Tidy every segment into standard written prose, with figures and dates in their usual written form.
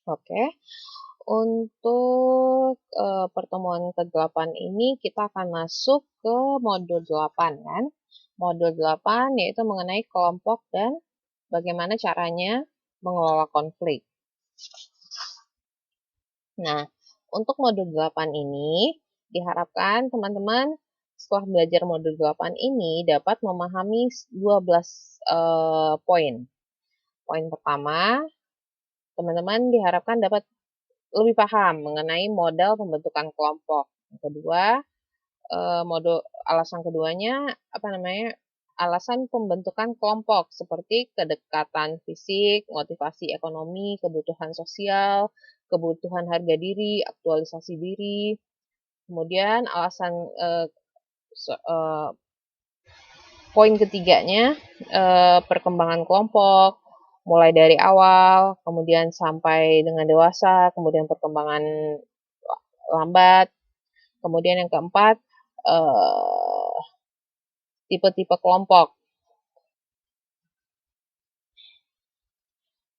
Oke, untuk pertemuan ke-8 ini kita akan masuk ke modul 8 kan. Modul 8 yaitu mengenai kelompok dan bagaimana caranya mengelola konflik. Nah, untuk modul 8 ini diharapkan teman-teman setelah belajar modul 8 ini dapat memahami 12 poin. Poin pertama, teman-teman diharapkan dapat lebih paham mengenai model pembentukan kelompok. Yang kedua, alasan keduanya alasan pembentukan kelompok seperti kedekatan fisik, motivasi ekonomi, kebutuhan sosial, kebutuhan harga diri, aktualisasi diri. Kemudian poin ketiganya perkembangan kelompok mulai dari awal, kemudian sampai dengan dewasa, kemudian perkembangan lambat. Kemudian yang keempat, tipe-tipe kelompok.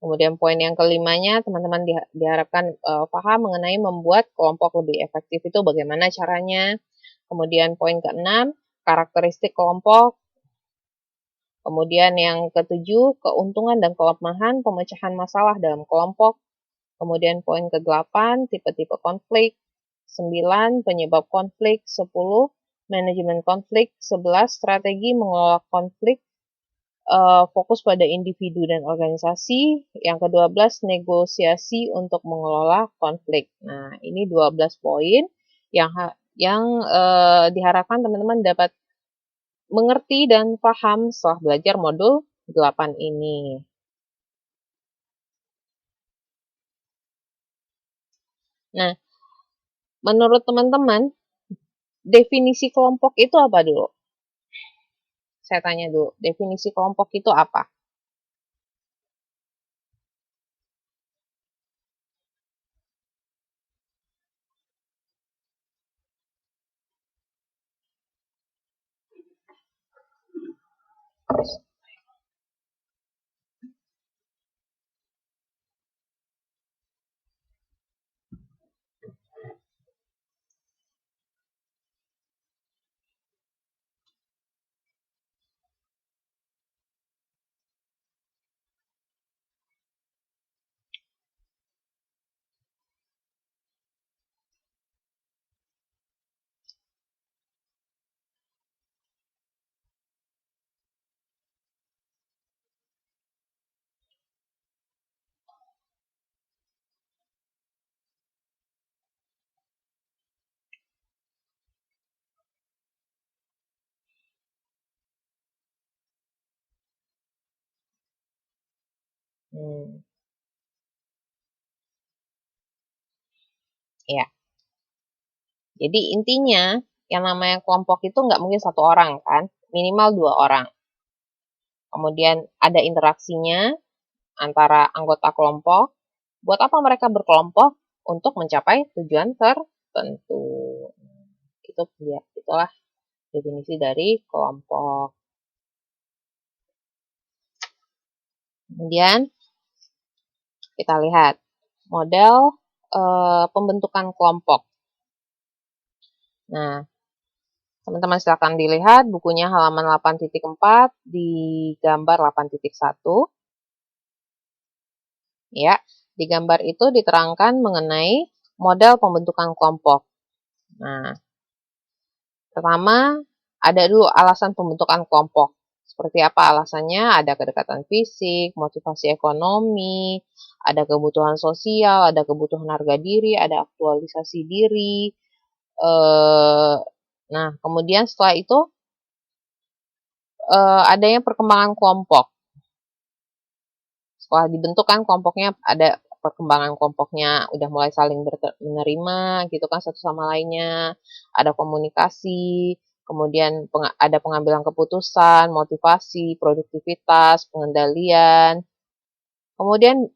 Kemudian poin yang kelimanya, teman-teman diharapkan paham mengenai membuat kelompok lebih efektif itu bagaimana caranya. Kemudian poin keenam, karakteristik kelompok. Kemudian yang ketujuh, keuntungan dan kelemahan pemecahan masalah dalam kelompok. Kemudian poin ke-8, tipe-tipe konflik. 9, penyebab konflik. 10, manajemen konflik. 11, strategi mengelola konflik. Fokus pada individu dan organisasi. Yang ke-12, negosiasi untuk mengelola konflik. Nah, ini 12 poin yang diharapkan teman-teman dapat mengerti dan paham setelah belajar modul 8 ini. Nah, menurut teman-teman, definisi kelompok itu apa dulu? Saya tanya dulu, definisi kelompok itu apa? Ya, jadi intinya yang namanya kelompok itu nggak mungkin satu orang kan, minimal 2 orang. Kemudian ada interaksinya antara anggota kelompok. Buat apa mereka berkelompok? Untuk mencapai tujuan tertentu. Itulah definisi dari kelompok. Kemudian kita lihat model pembentukan kelompok. Nah, teman-teman silakan dilihat bukunya halaman 8.4 di gambar 8.1. Ya, di gambar itu diterangkan mengenai model pembentukan kelompok. Nah, pertama ada dulu alasan pembentukan kelompok. Seperti apa alasannya? Ada kedekatan fisik, motivasi ekonomi, ada kebutuhan sosial, ada kebutuhan harga diri, ada aktualisasi diri. Nah, kemudian setelah itu adanya perkembangan kelompok. Setelah dibentuk kan kelompoknya ada perkembangan kelompoknya, udah mulai saling menerima gitu kan satu sama lainnya, ada komunikasi, kemudian ada pengambilan keputusan, motivasi, produktivitas, pengendalian. Kemudian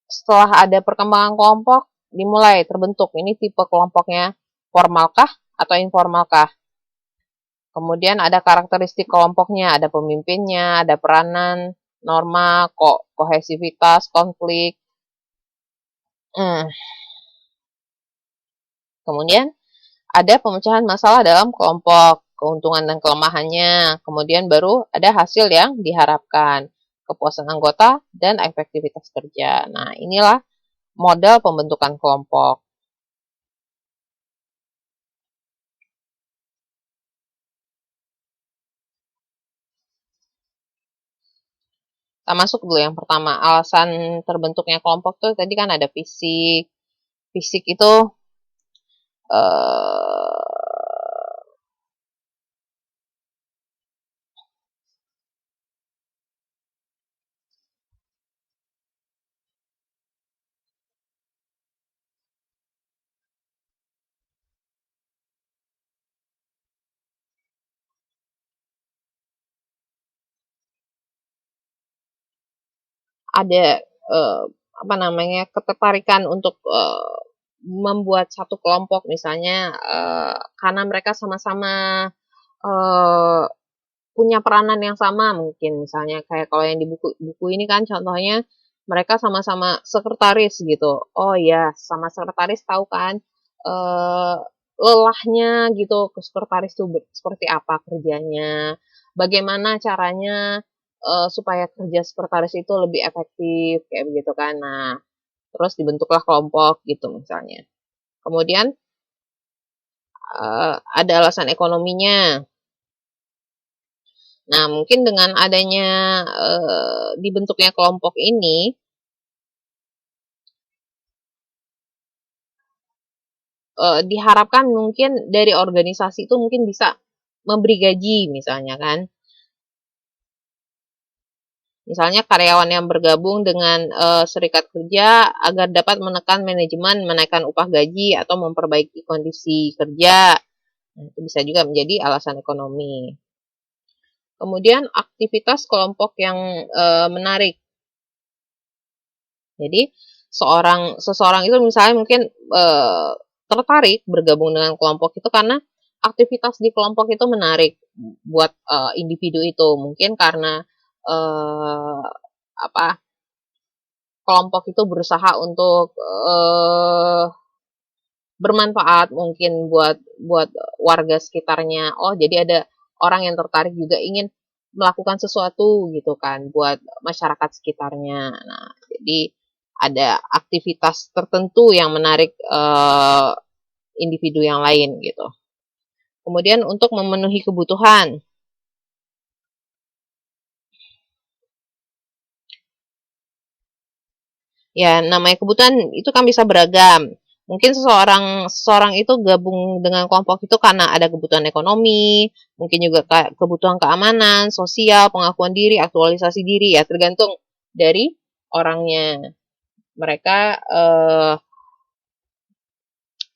setelah ada perkembangan kelompok, dimulai terbentuk ini tipe kelompoknya formalkah atau informalkah. Kemudian ada karakteristik kelompoknya, ada pemimpinnya, ada peranan, norma, kohesivitas, konflik. Hmm. Kemudian ada pemecahan masalah dalam kelompok, keuntungan dan kelemahannya. Kemudian baru ada hasil yang diharapkan, kepuasan anggota, dan efektivitas kerja. Nah, inilah model pembentukan kelompok. Kita masuk dulu yang pertama, alasan terbentuknya kelompok tuh tadi kan ada fisik. Fisik itu ada eh, apa namanya ketertarikan untuk membuat satu kelompok misalnya karena mereka sama-sama eh, punya peranan yang sama mungkin misalnya kayak kalau yang di buku ini kan contohnya mereka sama-sama sekretaris gitu. Oh ya, sama sekretaris tahu kan eh, lelahnya gitu ke sekretaris tuh seperti apa kerjanya, bagaimana caranya supaya kerja sekretaris itu lebih efektif kayak begitu kan. Nah, terus dibentuklah kelompok gitu misalnya. Kemudian ada alasan ekonominya. Nah, mungkin dengan adanya dibentuknya kelompok ini, diharapkan mungkin dari organisasi itu mungkin bisa memberi gaji misalnya kan. Misalnya karyawan yang bergabung dengan serikat kerja agar dapat menekan manajemen menaikkan upah gaji atau memperbaiki kondisi kerja. Nah, itu bisa juga menjadi alasan ekonomi. Kemudian aktivitas kelompok yang menarik. Jadi seseorang itu misalnya mungkin tertarik bergabung dengan kelompok itu karena aktivitas di kelompok itu menarik buat individu itu. Mungkin karena eh, apa kelompok itu berusaha untuk bermanfaat mungkin buat buat warga sekitarnya. Oh, jadi ada orang yang tertarik juga ingin melakukan sesuatu gitu kan buat masyarakat sekitarnya. Nah, jadi ada aktivitas tertentu yang menarik individu yang lain gitu. Kemudian untuk memenuhi kebutuhan, ya namanya kebutuhan itu kan bisa beragam. Mungkin seseorang seseorang itu gabung dengan kelompok itu karena ada kebutuhan ekonomi, mungkin juga kebutuhan keamanan, sosial, pengakuan diri, aktualisasi diri ya tergantung dari orangnya. Mereka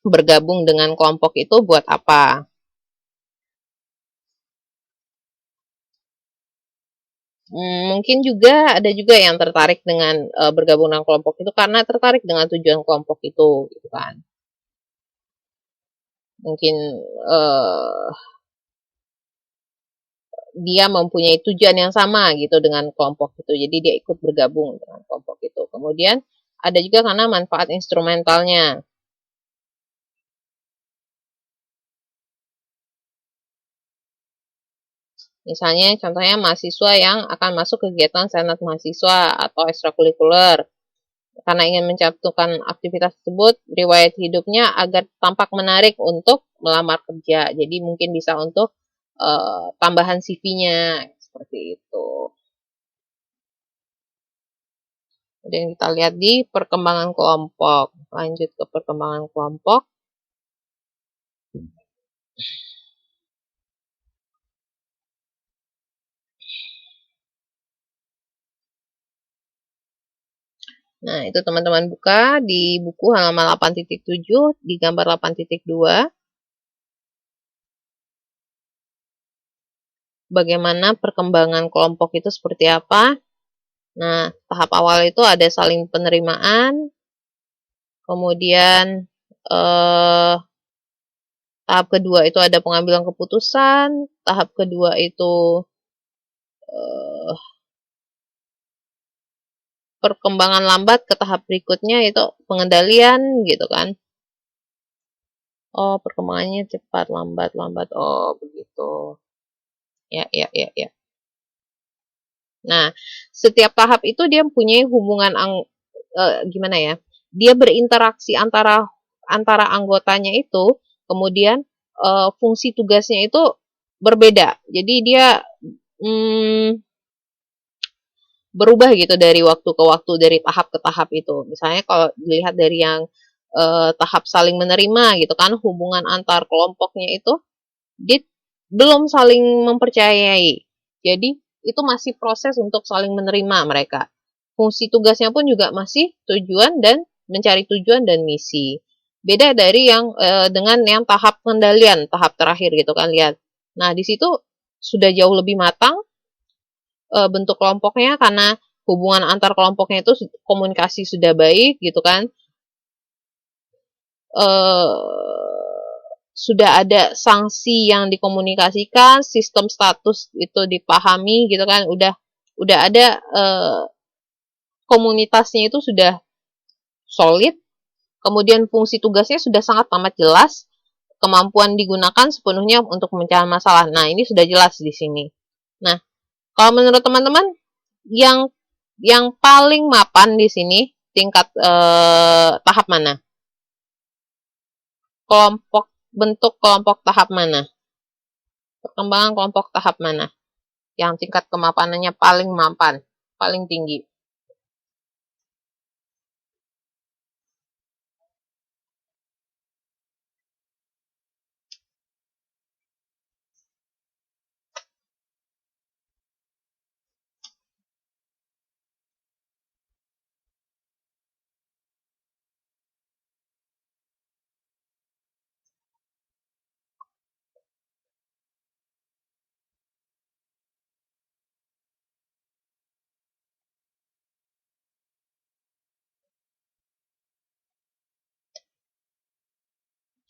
bergabung dengan kelompok itu buat apa? Mungkin juga ada juga yang tertarik dengan bergabung dengan kelompok itu karena tertarik dengan tujuan kelompok itu, gitu kan? Mungkin uh, dia mempunyai tujuan yang sama gitu dengan kelompok itu, jadi dia ikut bergabung dengan kelompok itu. Kemudian ada juga karena manfaat instrumentalnya. Misalnya contohnya mahasiswa yang akan masuk kegiatan senat mahasiswa atau ekstrakurikuler karena ingin mencantumkan aktivitas tersebut riwayat hidupnya agar tampak menarik untuk melamar kerja. Jadi mungkin bisa untuk tambahan CV-nya seperti itu. Kemudian kita lihat di perkembangan kelompok. Lanjut ke perkembangan kelompok. Nah, itu teman-teman buka di buku halaman 8.7 di gambar 8.2. Bagaimana perkembangan kelompok itu seperti apa? Nah, tahap awal itu ada saling penerimaan, kemudian tahap kedua itu ada pengambilan keputusan, tahap kedua itu perkembangan lambat ke tahap berikutnya itu pengendalian gitu kan. Oh, perkembangannya cepat, lambat, lambat. Oh, begitu. Ya, ya, ya, ya. Nah, setiap tahap itu dia punya hubungan gimana ya? Dia berinteraksi antara anggotanya itu, kemudian fungsi tugasnya itu berbeda. Jadi dia berubah gitu dari waktu ke waktu, dari tahap ke tahap itu. Misalnya kalau dilihat dari yang tahap saling menerima gitu kan, hubungan antar kelompoknya itu dia belum saling mempercayai. Jadi itu masih proses untuk saling menerima mereka. Fungsi tugasnya pun juga masih tujuan dan mencari tujuan dan misi. Beda dari yang dengan yang tahap pengendalian, tahap terakhir gitu kan, lihat. Nah, di situ sudah jauh lebih matang bentuk kelompoknya karena hubungan antar kelompoknya itu komunikasi sudah baik gitu kan. Sudah ada sanksi yang dikomunikasikan, sistem status itu dipahami gitu kan, udah ada komunitasnya itu sudah solid, kemudian fungsi tugasnya sudah sangat amat jelas, kemampuan digunakan sepenuhnya untuk pemecahan masalah. Nah, ini sudah jelas di sini. Nah, kalau menurut teman-teman yang paling mapan di sini tingkat tahap mana? Bentuk kelompok tahap mana? Perkembangan kelompok tahap mana? Yang tingkat kemapanannya paling mapan, paling tinggi.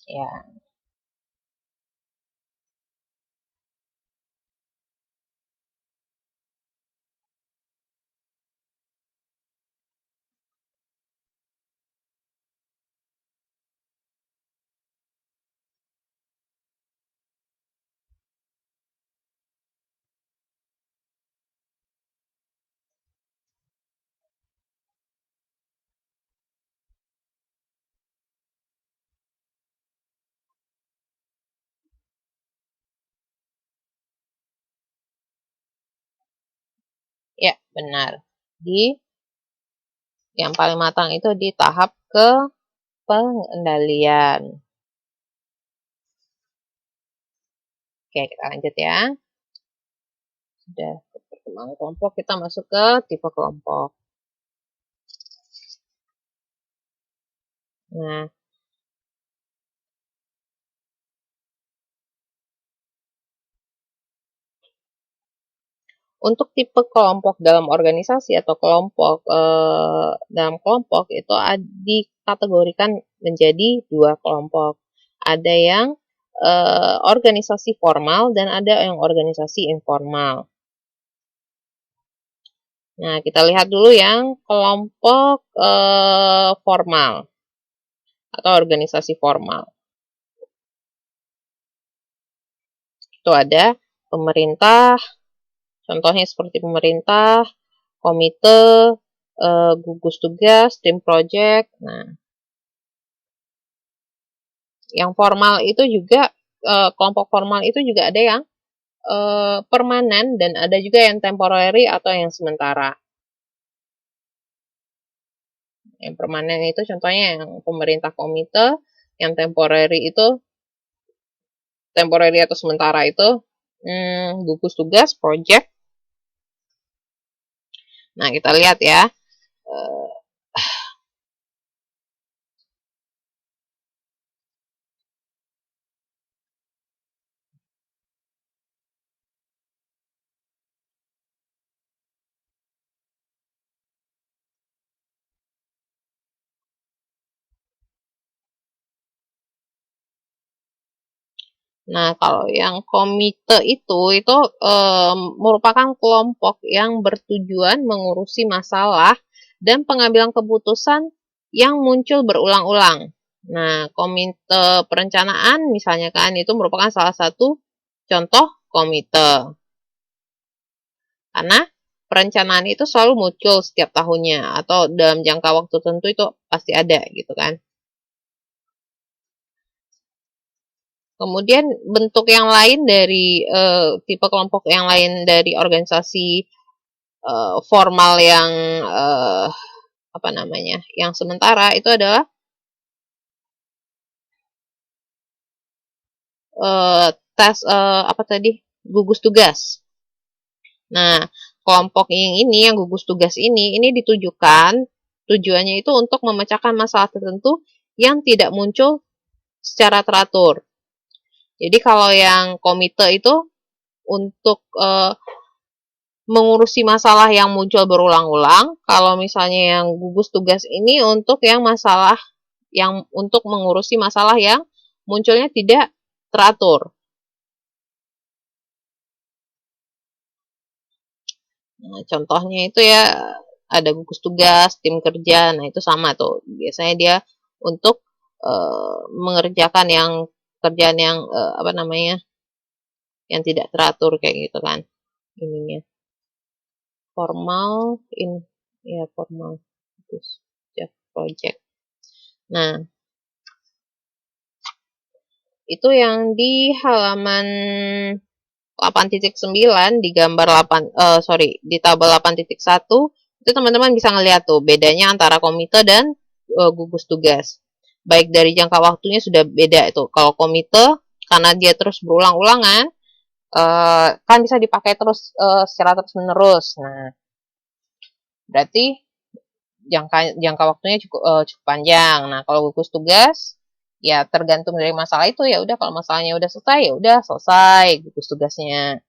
Ya, ya benar. Di yang paling matang itu di tahap ke pengendalian. Oke, kita lanjut ya. Sudah perkembangan kelompok, kita masuk ke tipe kelompok. Nah, untuk tipe kelompok dalam organisasi atau kelompok dalam kelompok itu dikategorikan menjadi dua kelompok. Ada yang organisasi formal dan ada yang organisasi informal. Nah, kita lihat dulu yang kelompok formal atau organisasi formal. Itu ada pemerintah, contohnya seperti pemerintah, komite, gugus tugas, tim project. Nah, yang formal itu juga kelompok formal itu juga ada yang permanen dan ada juga yang temporary atau yang sementara. Yang permanen itu contohnya yang pemerintah komite, yang temporary atau sementara itu gugus tugas, project. Nah, kita lihat ya. Nah, kalau yang komite itu merupakan kelompok yang bertujuan mengurusi masalah dan pengambilan keputusan yang muncul berulang-ulang. Nah, komite perencanaan misalnya kan itu merupakan salah satu contoh komite. Karena perencanaan itu selalu muncul setiap tahunnya atau dalam jangka waktu tertentu itu pasti ada gitu kan. Kemudian bentuk yang lain dari tipe kelompok yang lain dari organisasi formal yang apa namanya, yang sementara itu adalah apa tadi, gugus tugas. Nah, kelompok yang gugus tugas ini ditujukan tujuannya itu untuk memecahkan masalah tertentu yang tidak muncul secara teratur. Jadi kalau yang komite itu untuk mengurusi masalah yang muncul berulang-ulang, kalau misalnya yang gugus tugas ini untuk yang masalah yang untuk mengurusi masalah yang munculnya tidak teratur. Nah, contohnya itu ya ada gugus tugas, tim kerja, nah itu sama tuh. Biasanya dia untuk mengerjakan yang kerjaan yang apa namanya, yang tidak teratur kayak gitu kan ininya. Formal formal project. Nah, itu yang di halaman 8.9 di gambar 8 di tabel 8.1 itu teman-teman bisa ngeliat tuh bedanya antara komite dan gugus tugas. Baik dari jangka waktunya sudah beda itu. Kalau komite karena dia terus berulang-ulangan kan bisa dipakai terus secara terus-menerus. Nah, berarti jangka waktunya cukup panjang. Nah, kalau gugus tugas ya tergantung dari masalah itu, ya udah kalau masalahnya udah selesai ya udah selesai gugus tugasnya.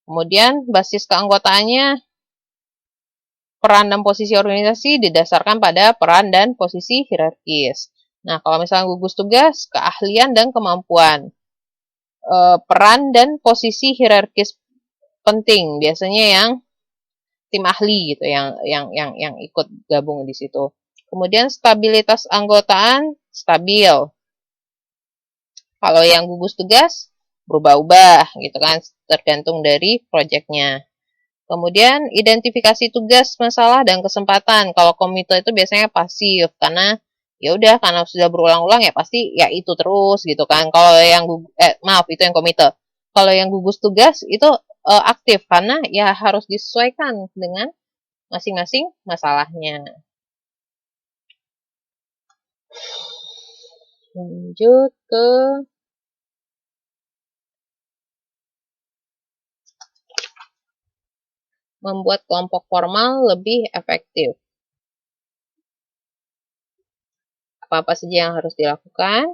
Kemudian basis keanggotaannya peran dan posisi organisasi didasarkan pada peran dan posisi hierarkis. Nah, kalau misalnya gugus tugas, keahlian dan kemampuan. Peran dan posisi hierarkis penting, biasanya yang tim ahli gitu yang ikut gabung di situ. Kemudian stabilitas anggotaan stabil. Kalau yang gugus tugas berubah-ubah gitu kan, tergantung dari proyeknya. Kemudian identifikasi tugas, masalah dan kesempatan. Kalau komite itu biasanya pasif karena ya udah karena sudah berulang-ulang ya pasti ya itu terus gitu kan. Kalau yang itu yang komite. Kalau yang gugus tugas itu aktif karena ya harus disesuaikan dengan masing-masing masalahnya. Lanjut ke membuat kelompok formal lebih efektif. Apa-apa saja yang harus dilakukan?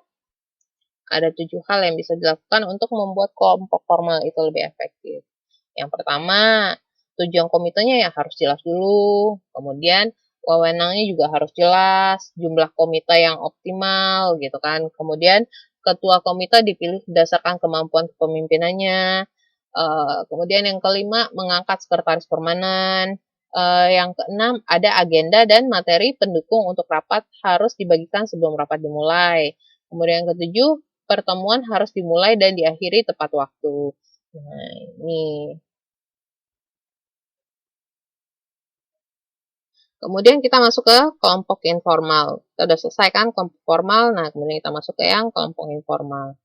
Ada 7 hal yang bisa dilakukan untuk membuat kelompok formal itu lebih efektif. Yang pertama, tujuan komitenya ya harus jelas dulu. Kemudian, wewenangnya juga harus jelas. Jumlah komite yang optimal gitu kan. Kemudian, ketua komite dipilih berdasarkan kemampuan kepemimpinannya. Kemudian yang kelima, mengangkat sekretaris permanen. Yang keenam, ada agenda dan materi pendukung untuk rapat harus dibagikan sebelum rapat dimulai. Kemudian yang ketujuh, pertemuan harus dimulai dan diakhiri tepat waktu. Nah, ini. Kemudian kita masuk ke kelompok informal. Kita udah selesai kan kelompok formal, nah kemudian kita masuk ke yang kelompok informal.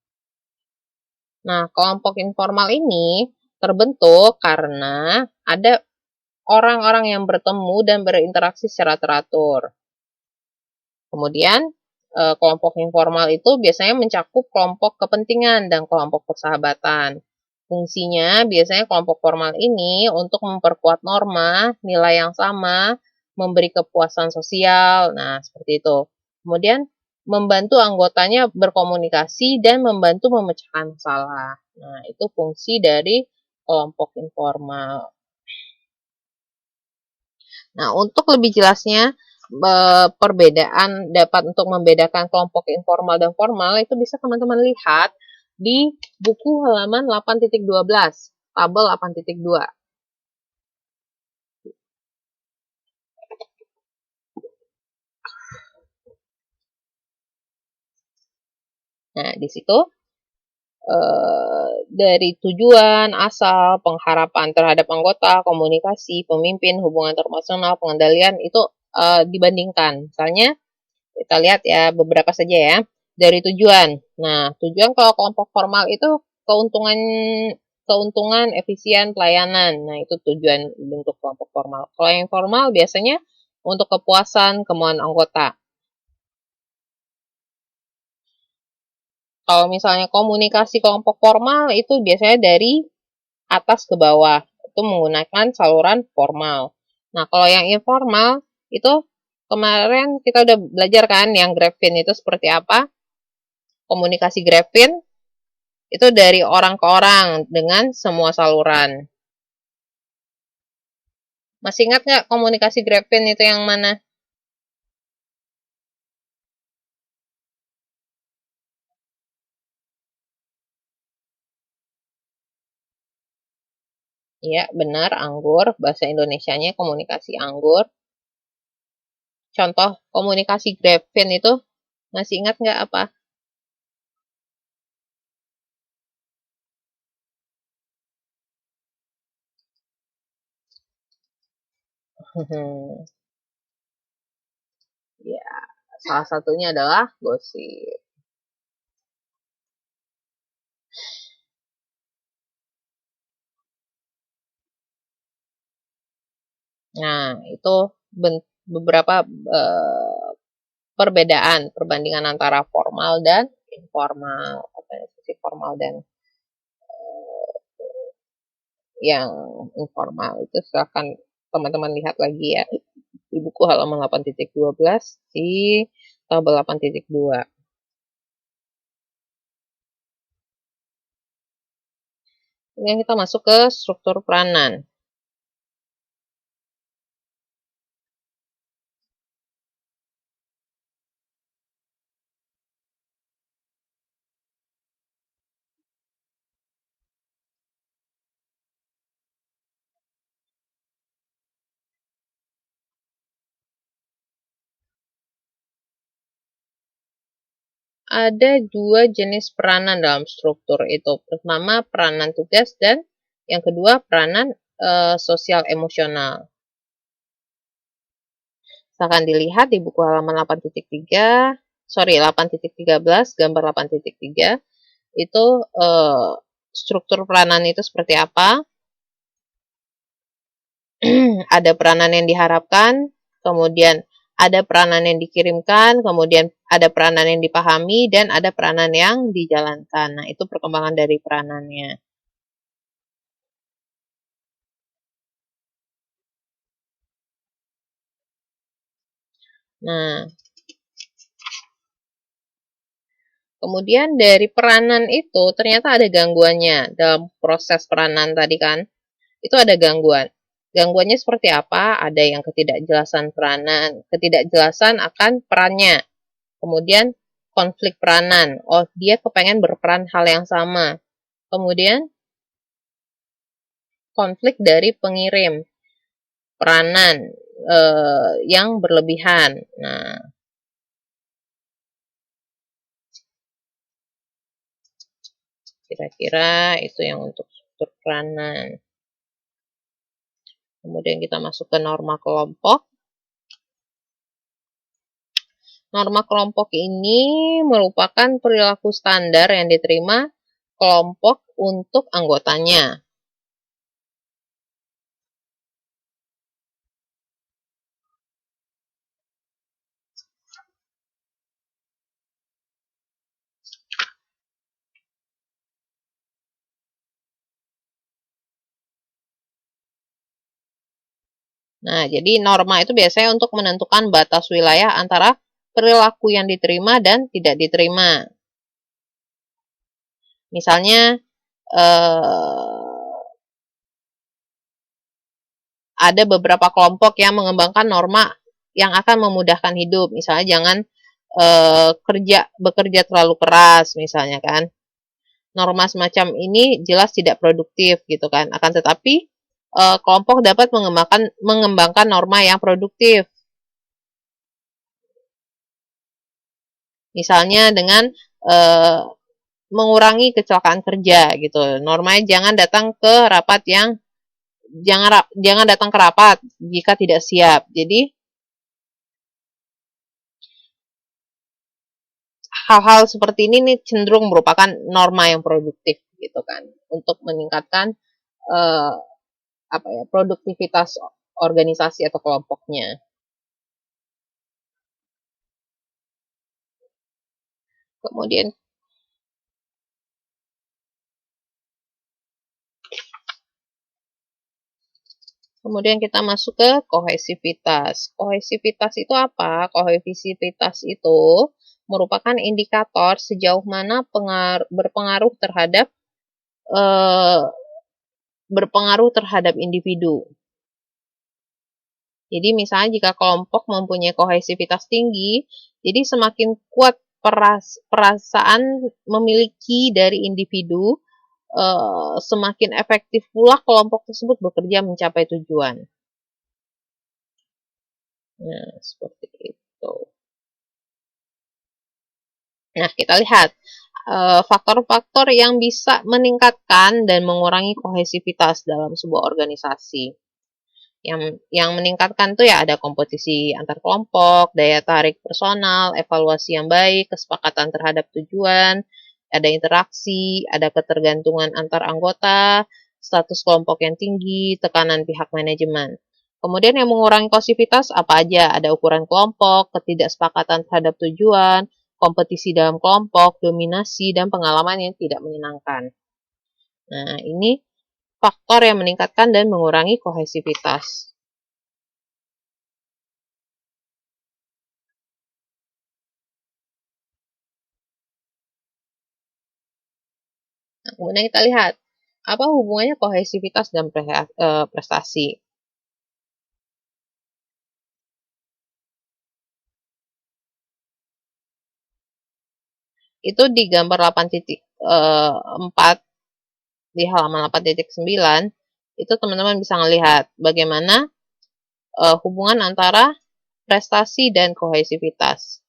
Nah, kelompok informal ini terbentuk karena ada orang-orang yang bertemu dan berinteraksi secara teratur. Kemudian, kelompok informal itu biasanya mencakup kelompok kepentingan dan kelompok persahabatan. Fungsinya biasanya kelompok formal ini untuk memperkuat norma, nilai yang sama, memberi kepuasan sosial, nah seperti itu. Kemudian, membantu anggotanya berkomunikasi dan membantu memecahkan masalah. Nah, itu fungsi dari kelompok informal. Nah, untuk lebih jelasnya, dapat untuk membedakan kelompok informal dan formal itu bisa teman-teman lihat di buku halaman 8.12, tabel 8.2. Nah, di situ dari tujuan, asal, pengharapan terhadap anggota, komunikasi, pemimpin, hubungan internasional, pengendalian itu dibandingkan. Misalnya kita lihat ya beberapa saja ya. Dari tujuan. Nah, tujuan kalau kelompok formal itu keuntungan, efisien, pelayanan. Nah, itu tujuan bentuk kelompok formal. Kalau yang formal biasanya untuk kepuasan, kemauan anggota. Kalau misalnya komunikasi kelompok formal itu biasanya dari atas ke bawah. Itu menggunakan saluran formal. Nah, kalau yang informal itu kemarin kita udah belajar kan yang Grapevine itu seperti apa? Komunikasi Grapevine itu dari orang ke orang dengan semua saluran. Masih ingat nggak komunikasi Grapevine itu yang mana? Iya, benar, anggur. Bahasa Indonesianya komunikasi anggur. Contoh komunikasi Grapevine itu masih ingat nggak apa? Ya, salah satunya adalah gosip. Nah, itu beberapa perbandingan antara formal dan informal, organisasi formal dan yang informal. Itu silahkan teman-teman lihat lagi ya di buku halaman 8.12 di tabel 8.2. Kemudian kita masuk ke struktur peranan. Ada dua jenis peranan dalam struktur itu. Pertama, peranan tugas dan yang kedua, peranan sosial emosional. Silahkan dilihat di buku halaman 8.13, gambar 8.3, itu struktur peranan itu seperti apa. Ada peranan yang diharapkan, kemudian ada peranan yang dikirimkan, kemudian ada peranan yang dipahami, dan ada peranan yang dijalankan. Nah, itu perkembangan dari peranannya. Nah, kemudian dari peranan itu ternyata ada gangguannya dalam proses peranan tadi kan. Itu ada gangguan. Gangguannya seperti apa? Ada yang ketidakjelasan peranan, ketidakjelasan akan perannya. Kemudian konflik peranan. Oh, dia kepengen berperan hal yang sama. Kemudian konflik dari pengirim peranan yang berlebihan. Nah, kira-kira itu yang untuk struktur peranan. Kemudian kita masuk ke norma kelompok. Norma kelompok ini merupakan perilaku standar yang diterima kelompok untuk anggotanya. Nah, jadi norma itu biasanya untuk menentukan batas wilayah antara perilaku yang diterima dan tidak diterima. Misalnya, ada beberapa kelompok yang mengembangkan norma yang akan memudahkan hidup. Misalnya jangan bekerja terlalu keras misalnya kan. Norma semacam ini jelas tidak produktif gitu kan. Akan tetapi kelompok dapat mengembangkan norma yang produktif. Misalnya dengan eh, mengurangi kecelakaan kerja gitu. Normanya jangan datang ke rapat yang jangan datang ke rapat jika tidak siap. Jadi hal-hal seperti ini nih cenderung merupakan norma yang produktif gitu kan untuk meningkatkan eh, apa ya produktivitas organisasi atau kelompoknya. Kemudian Kemudian kita masuk ke kohesivitas. Kohesivitas itu apa? Kohesivitas itu merupakan indikator sejauh mana eh, berpengaruh terhadap individu. Jadi misalnya jika kelompok mempunyai kohesivitas tinggi, jadi semakin kuat perasaan memiliki dari individu, semakin efektif pula kelompok tersebut bekerja mencapai tujuan. Nah, seperti itu. Nah, kita lihat faktor-faktor yang bisa meningkatkan dan mengurangi kohesivitas dalam sebuah organisasi. Yang meningkatkan tuh ya ada kompetisi antar kelompok, daya tarik personal, evaluasi yang baik, kesepakatan terhadap tujuan, ada interaksi, ada ketergantungan antar anggota, status kelompok yang tinggi, tekanan pihak manajemen. Kemudian yang mengurangi kohesivitas apa aja? Ada ukuran kelompok, ketidaksepakatan terhadap tujuan, kompetisi dalam kelompok, dominasi, dan pengalaman yang tidak menyenangkan. Nah, ini faktor yang meningkatkan dan mengurangi kohesivitas. Nah, kemudian kita lihat, apa hubungannya kohesivitas dan prestasi? Itu di gambar 8.4 di halaman 8.9 itu teman-teman bisa melihat bagaimana hubungan antara prestasi dan kohesivitas.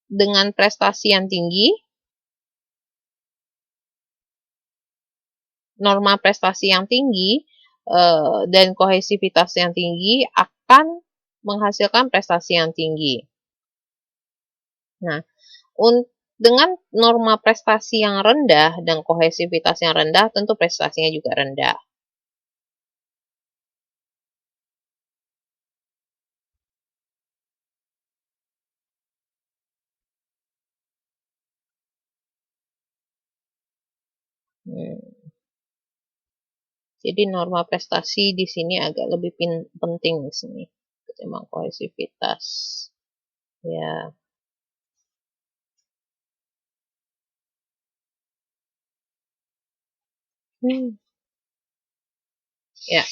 Dengan prestasi yang tinggi, norma prestasi yang tinggi dan kohesivitas yang tinggi akan menghasilkan prestasi yang tinggi. Nah, dengan norma prestasi yang rendah dan kohesivitas yang rendah, tentu prestasinya juga rendah. Jadi norma prestasi di sini agak lebih penting di sini ketimbang kohesivitas. Ya. Ya.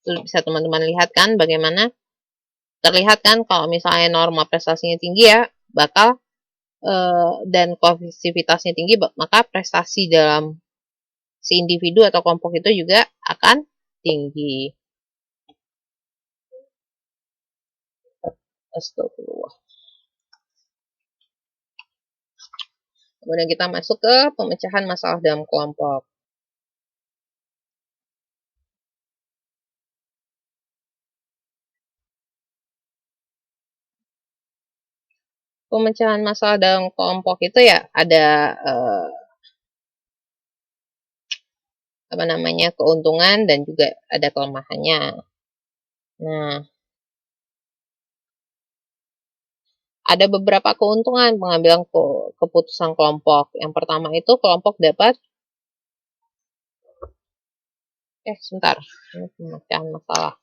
Itu bisa teman-teman lihat kan bagaimana terlihat kan kalau misalnya norma prestasinya tinggi ya bakal dan kohesivitasnya tinggi maka prestasi dalam si individu atau kelompok itu juga akan tinggi. Astagfirullah. Kemudian kita masuk ke pemecahan masalah dalam kelompok. Pemecahan masalah dalam kelompok itu ya ada keuntungan dan juga ada kelemahannya. Nah, ada beberapa keuntungan pengambilan keputusan kelompok. Yang pertama itu kelompok dapat sebentar. Ini pemecahan masalah.